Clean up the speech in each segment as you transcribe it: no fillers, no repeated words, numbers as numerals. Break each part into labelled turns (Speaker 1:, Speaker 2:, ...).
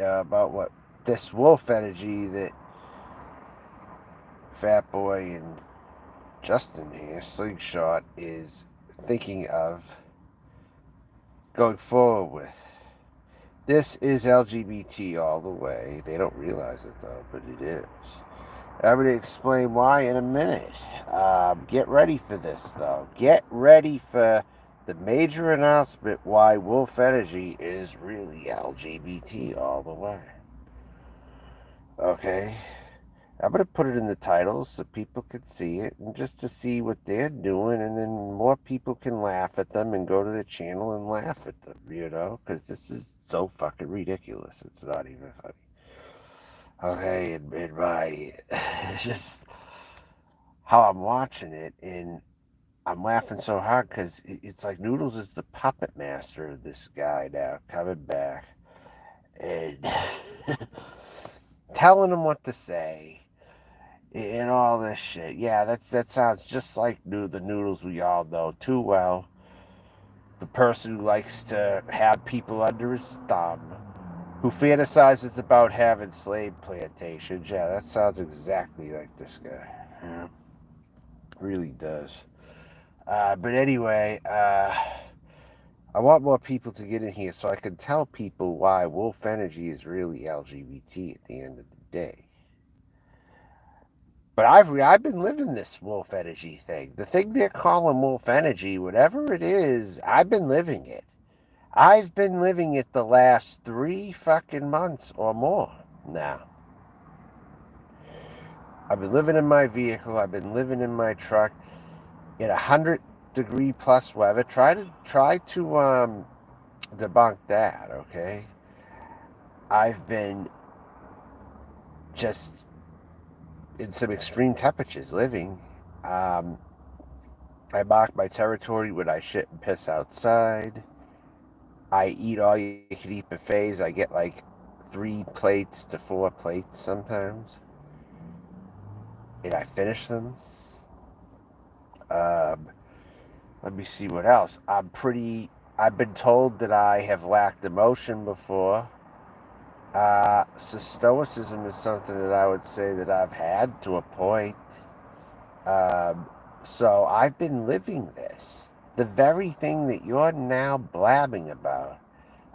Speaker 1: about what this wolf energy that Fat Boy and Justin here, Slingshot, is thinking of going forward with. This is LGBT all the way. They don't realize it though, but it is. I'm going to explain why in a minute. Get ready for this though. Get ready for the major announcement why Wolf Energy is really LGBT all the way. Okay? I'm going to put it in the title so people can see it and just to see what they're doing, and then more people can laugh at them and go to the channel and laugh at them, because this is so fucking ridiculous. It's not even funny. Okay, and my, it's just how I'm watching it, and I'm laughing so hard because it's like Noodles is the puppet master of this guy now, coming back and telling him what to say and all this shit. Yeah, that sounds just like the Noodles we all know too well. The person who likes to have people under his thumb, who fantasizes about having slave plantations. Yeah, that sounds exactly like this guy. Yeah, really does. But anyway, I want more people to get in here so I can tell people why Wolf Energy is really LGBT at the end of the day. But I've been living this Wolf Energy thing. The thing they're calling Wolf Energy, whatever it is, I've been living it. I've been living it the last 3 fucking months or more now. I've been living in my vehicle. I've been living in my truck in 100-degree plus weather. Try to debunk that, okay? I've been just in some extreme temperatures living. I mark my territory when I shit and piss outside. I eat all you can eat buffets. I get like 3 plates to 4 plates sometimes. And I finish them. Let me see what else. I've been told that I have lacked emotion before. So stoicism is something that I would say that I've had to a point. So I've been living this. The very thing that you're now blabbing about,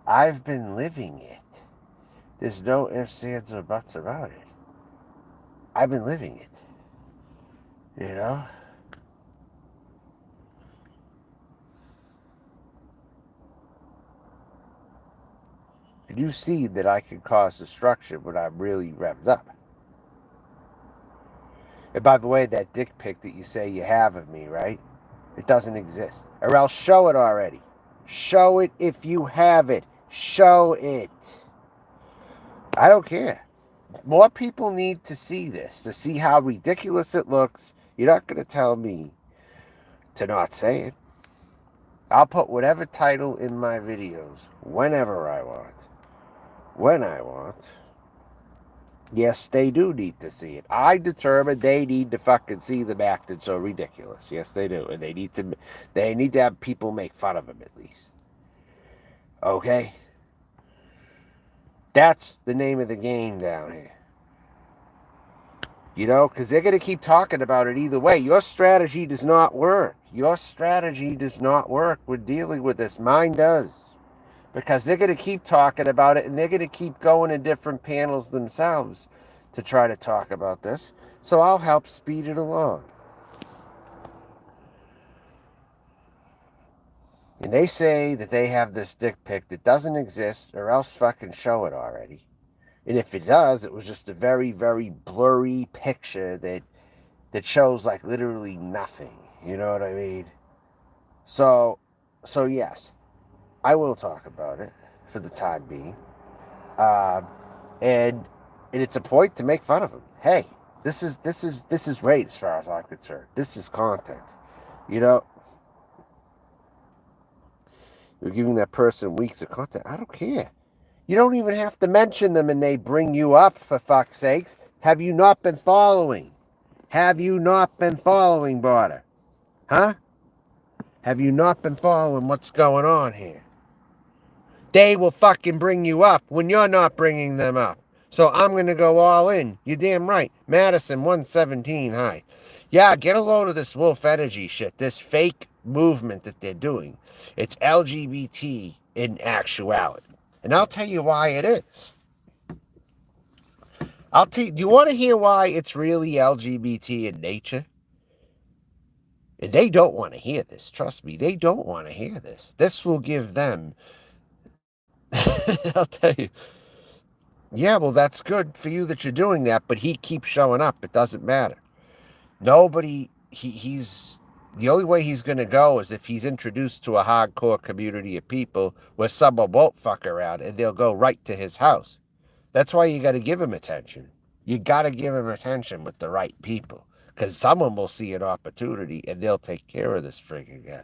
Speaker 1: I've been living it. There's no ifs, ands, or buts about it. I've been living it. You know? And you see that I can cause destruction when I'm really revved up. And by the way, that dick pic that you say you have of me, right? It doesn't exist. Or else show it already. Show it if you have it. Show it. I don't care. More people need to see this, to see how ridiculous it looks. You're not going to tell me to not say it. I'll put whatever title in my videos whenever I want. When I want. Yes, they do need to see it. I determine they need to fucking see them acting so ridiculous. Yes, they do. And they need to have people make fun of them at least. Okay? That's the name of the game down here. You know, because they're going to keep talking about it either way. Your strategy does not work. Your strategy does not work with dealing with this. Mine does. Because they're going to keep talking about it, and they're going to keep going in different panels themselves to try to talk about this. So I'll help speed it along. And they say that they have this dick pic that doesn't exist, or else fucking show it already. And if it does, it was just a very, very blurry picture that shows like literally nothing. You know what I mean? So yes, I will talk about it for the time being. And it's a point to make fun of him. Hey, this is great as far as I'm concerned. This is content. You know, you're giving that person weeks of content. I don't care. You don't even have to mention them and they bring you up, for fuck's sakes. Have you not been following? Have you not been following, Barter? Huh? Have you not been following what's going on here? They will fucking bring you up when you're not bringing them up. So I'm going to go all in. You're damn right. Madison 117 high. Yeah, get a load of this wolf energy shit. This fake movement that they're doing. It's LGBT in actuality. And I'll tell you why it is. Do you want to hear why it's really LGBT in nature? And they don't want to hear this. Trust me, they don't want to hear this. This will give them. I'll tell you. Yeah, well, that's good for you that you're doing that, but he keeps showing up. It doesn't matter. Nobody, he's, the only way he's going to go is if he's introduced to a hardcore community of people where someone won't fuck around and they'll go right to his house. That's why you got to give him attention. You got to give him attention with the right people because someone will see an opportunity and they'll take care of this friggin' guy.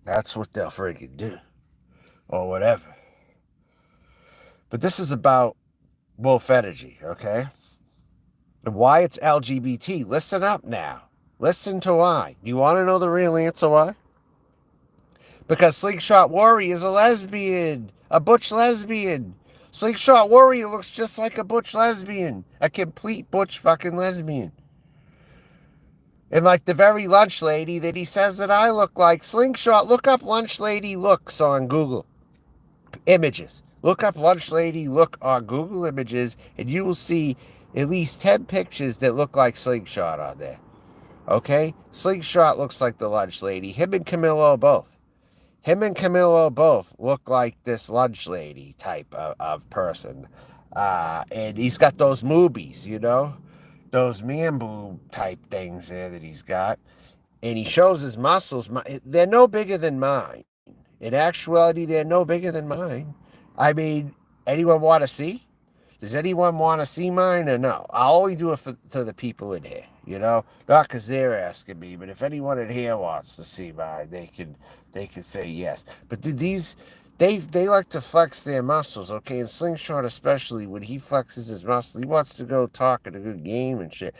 Speaker 1: That's what they'll friggin' do or whatever. But this is about wolf energy, okay? And why it's LGBT. Listen up now. Listen to why. Do you want to know the real answer why? Because Slingshot Warrior is a lesbian. A butch lesbian. Slingshot Warrior looks just like a butch lesbian. A complete butch fucking lesbian. And like the very lunch lady that he says that I look like. Slingshot, look up lunch lady looks on Google Images. Look up lunch lady look on Google Images and you will see at least 10 pictures that look like Slingshot on there. Okay? Slingshot looks like the lunch lady. Him and Camilo both. Look like this lunch lady type of person. And he's got those movies, you know? Those man boob type things there that he's got. And he shows his muscles. They're no bigger than mine. In actuality, they're no bigger than mine. I mean, anyone want to see? Does anyone want to see mine or no? I'll only do it to the people in here, you know? Not because they're asking me, but if anyone in here wants to see mine, they can say yes. But they like to flex their muscles, okay? And Slingshot especially, when he flexes his muscles, he wants to go talk at a good game and shit.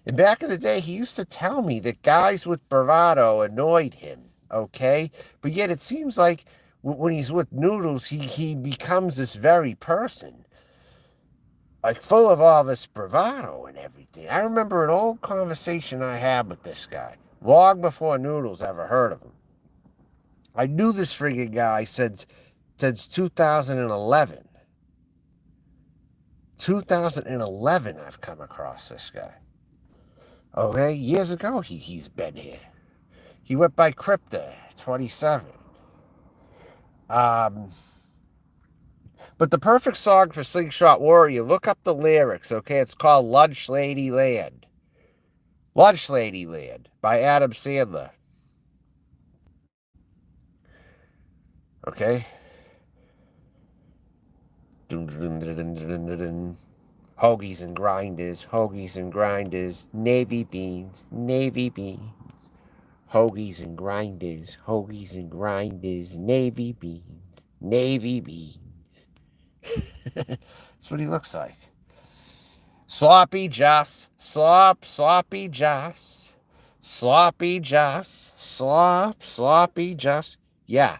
Speaker 1: And back in the day, he used to tell me that guys with bravado annoyed him. Okay, but yet it seems like when he's with Noodles, he becomes this very person, like full of all this bravado and everything. I remember an old conversation I had with this guy long before Noodles ever heard of him. I knew this friggin' guy since 2011. 2011, I've come across this guy. Okay, years ago he's been here. He went by Crypta 27. But the perfect song for Slingshot Warrior, look up the lyrics, okay? It's called Lunch Lady Land. Lunch Lady Land by Adam Sandler. Okay? Hoagies and grinders, navy beans, navy beans. Hoagies and grinders, navy beans, navy beans. That's what he looks like. Sloppy Joss, sloppy Joss, sloppy Joss. Yeah.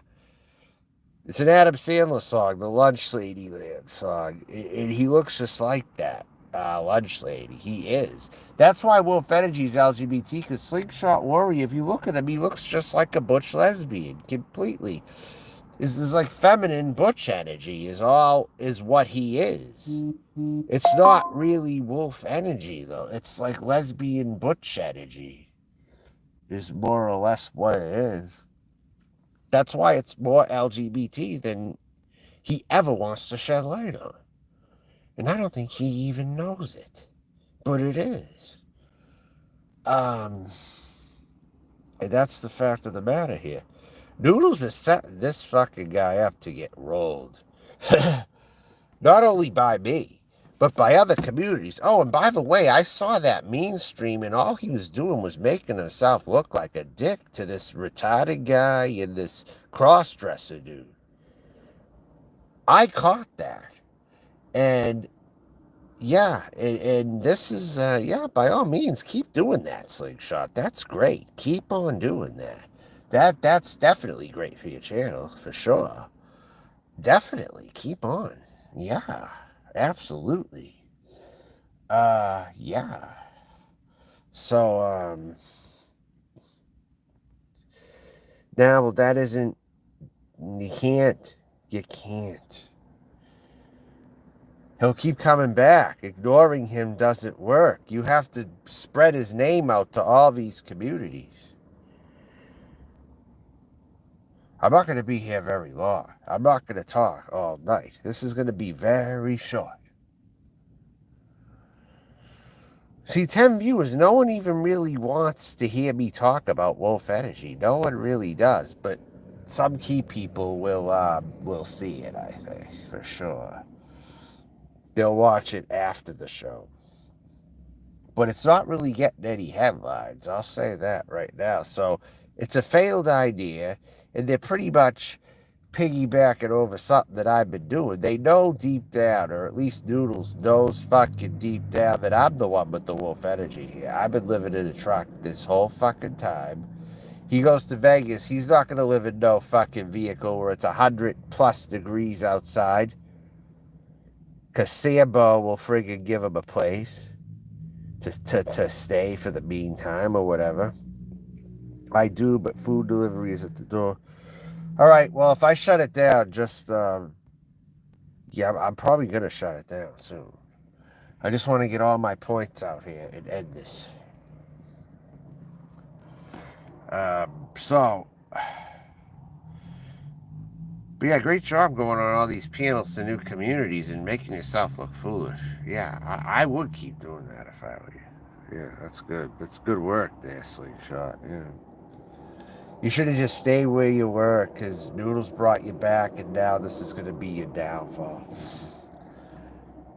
Speaker 1: It's an Adam Sandler song, the Lunch Lady Land song. And he looks just like that. Lunch lady. He is. That's why Wolf Energy is LGBT, because Slingshot Warrior, if you look at him, he looks just like a butch lesbian, completely. This is like feminine butch energy is what he is. It's not really wolf energy, though. It's like lesbian butch energy is more or less what it is. That's why it's more LGBT than he ever wants to shed light on. And I don't think he even knows it. But it is. And that's the fact of the matter here. Noodles is setting this fucking guy up to get rolled. Not only by me, but by other communities. Oh, and by the way, I saw that mean stream, and all he was doing was making himself look like a dick to this retarded guy and this cross-dresser dude. I caught that. And yeah, and this is, by all means, keep doing that, Slingshot. That's great. Keep on doing that. That's definitely great for your channel, for sure. Definitely. Keep on. Yeah. Absolutely. Yeah. So, now, well, that isn't, you can't. You can't. He'll keep coming back. Ignoring him doesn't work. You have to spread his name out to all these communities. I'm not going to be here very long. I'm not going to talk all night. This is going to be very short. See, 10 viewers, no one even really wants to hear me talk about wolf energy. No one really does, but some key people will see it, I think, for sure. They'll watch it after the show. But it's not really getting any headlines. I'll say that right now. So it's a failed idea, and they're pretty much piggybacking over something that I've been doing. They know deep down, or at least Noodles knows fucking deep down, that I'm the one with the wolf energy here. I've been living in a truck this whole fucking time. He goes to Vegas. He's not going to live in no fucking vehicle where it's 100 plus degrees outside. Because Sambo will friggin' give him a place to stay for the meantime or whatever. I do, but food delivery is at the door. All right, well, if I shut it down, just, yeah, I'm probably going to shut it down soon. I just want to get all my points out here and end this. So, but yeah, great job going on all these panels to new communities and making yourself look foolish. Yeah, I would keep doing that if I were you. Yeah, that's good. That's good work there, Slingshot. Yeah. You should have just stayed where you were, because Noodles brought you back, and now this is going to be your downfall.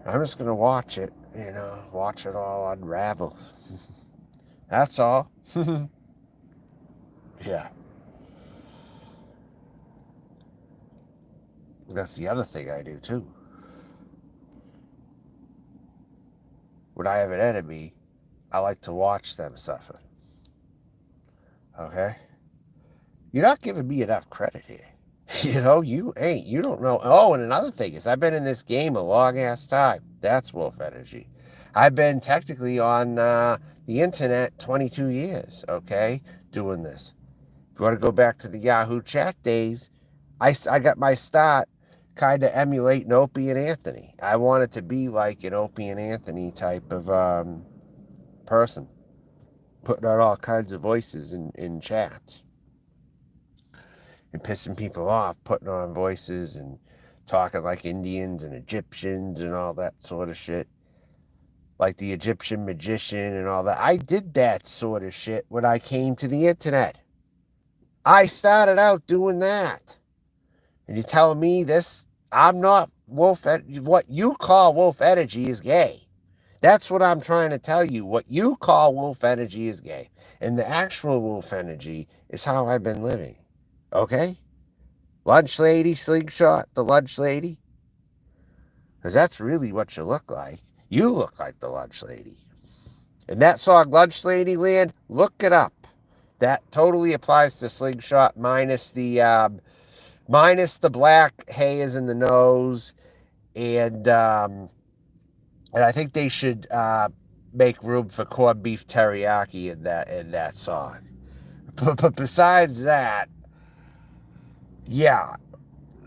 Speaker 1: I'm just going to watch it, watch it all unravel. That's all. Yeah. That's the other thing I do, too. When I have an enemy, I like to watch them suffer. Okay? You're not giving me enough credit here. You ain't. You don't know. Oh, and another thing is, I've been in this game a long ass time. That's wolf energy. I've been technically on the internet 22 years, okay, doing this. If you want to go back to the Yahoo chat days, I got my start kind of emulating Opie and Anthony. I wanted to be like an Opie and Anthony type of person, putting on all kinds of voices in chats and pissing people off, putting on voices and talking like Indians and Egyptians and all that sort of shit. Like the Egyptian magician and all that. I did that sort of shit when I came to the internet. I started out doing that. And you're telling me this, I'm not wolf, what you call wolf energy is gay. That's what I'm trying to tell you. What you call wolf energy is gay. And the actual wolf energy is how I've been living. Okay? Lunch lady, Slingshot, the lunch lady. Because that's really what you look like. You look like the lunch lady. And that song, Lunch Lady Land, look it up. That totally applies to Slingshot minus the black haze in the nose, and I think they should make room for corned beef teriyaki in that song. But besides that, yeah.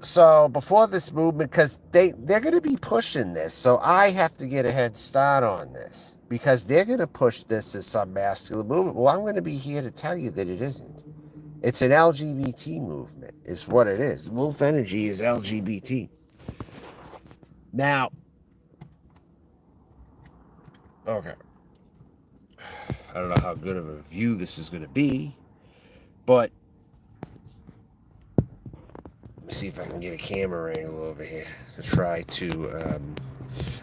Speaker 1: So before this movement, because they're going to be pushing this, so I have to get a head start on this, because they're going to push this as some masculine movement. Well, I'm going to be here to tell you that it isn't. It's an LGBT movement, is what it is. Wolf Energy is LGBT. Now, okay, I don't know how good of a view this is going to be, but let me see if I can get a camera angle over here to try to.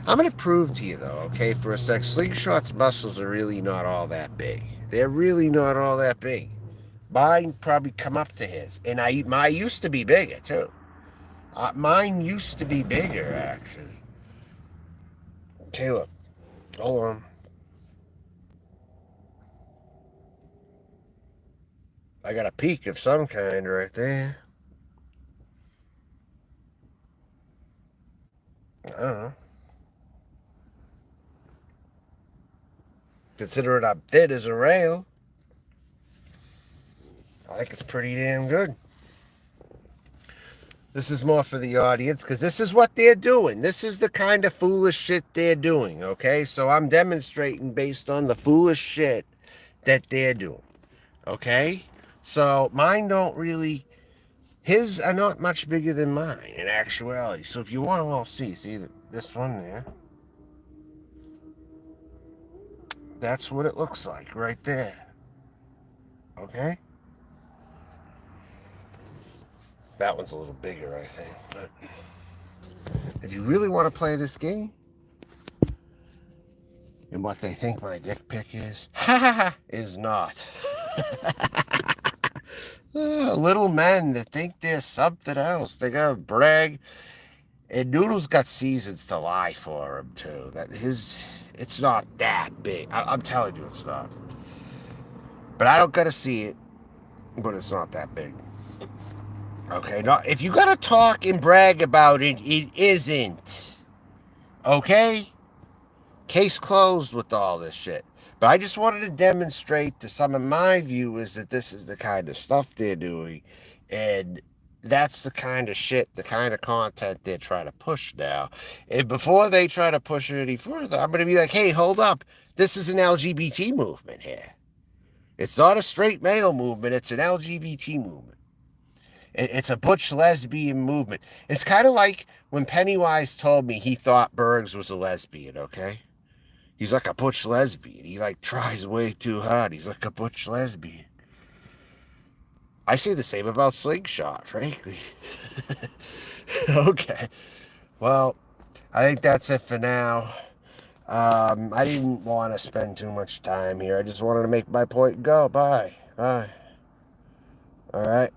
Speaker 1: I'm going to prove to you, though, okay, for a sec. Slingshot's muscles are really not all that big. They're really not all that big. Mine probably come up to his. And mine used to be bigger, too. Mine used to be bigger, actually. Caleb, hold on. I got a peak of some kind right there. I don't know. Considering I'm fit as a rail, I think it's pretty damn good. This is more for the audience because this is what they're doing. This is the kind of foolish shit they're doing, okay? So I'm demonstrating based on the foolish shit that they're doing, okay? So mine don't really, his are not much bigger than mine in actuality. So if you want to all see this one there? That's what it looks like right there, okay? That one's a little bigger, I think. But if you really want to play this game, and what they think my dick pic is, is not. Little men that think they're something else. They gotta brag. And Noodle's got seasons to lie for him too. It's not that big. I'm telling you, it's not. But I don't gotta see it. But it's not that big. Okay, now if you gotta talk and brag about it, it isn't. Okay? Case closed with all this shit. But I just wanted to demonstrate to some of my viewers that this is the kind of stuff they're doing. And that's the kind of shit, the kind of content they're trying to push now. And before they try to push it any further, I'm going to be like, hey, hold up. This is an LGBT movement here. It's not a straight male movement. It's an LGBT movement. It's a butch lesbian movement. It's kind of like when Pennywise told me he thought Bergs was a lesbian, okay? He's like a butch lesbian. He like tries way too hard. He's like a butch lesbian. I say the same about Slingshot, frankly. Okay. Well, I think that's it for now. I didn't want to spend too much time here. I just wanted to make my point and go. Bye. Bye. All right.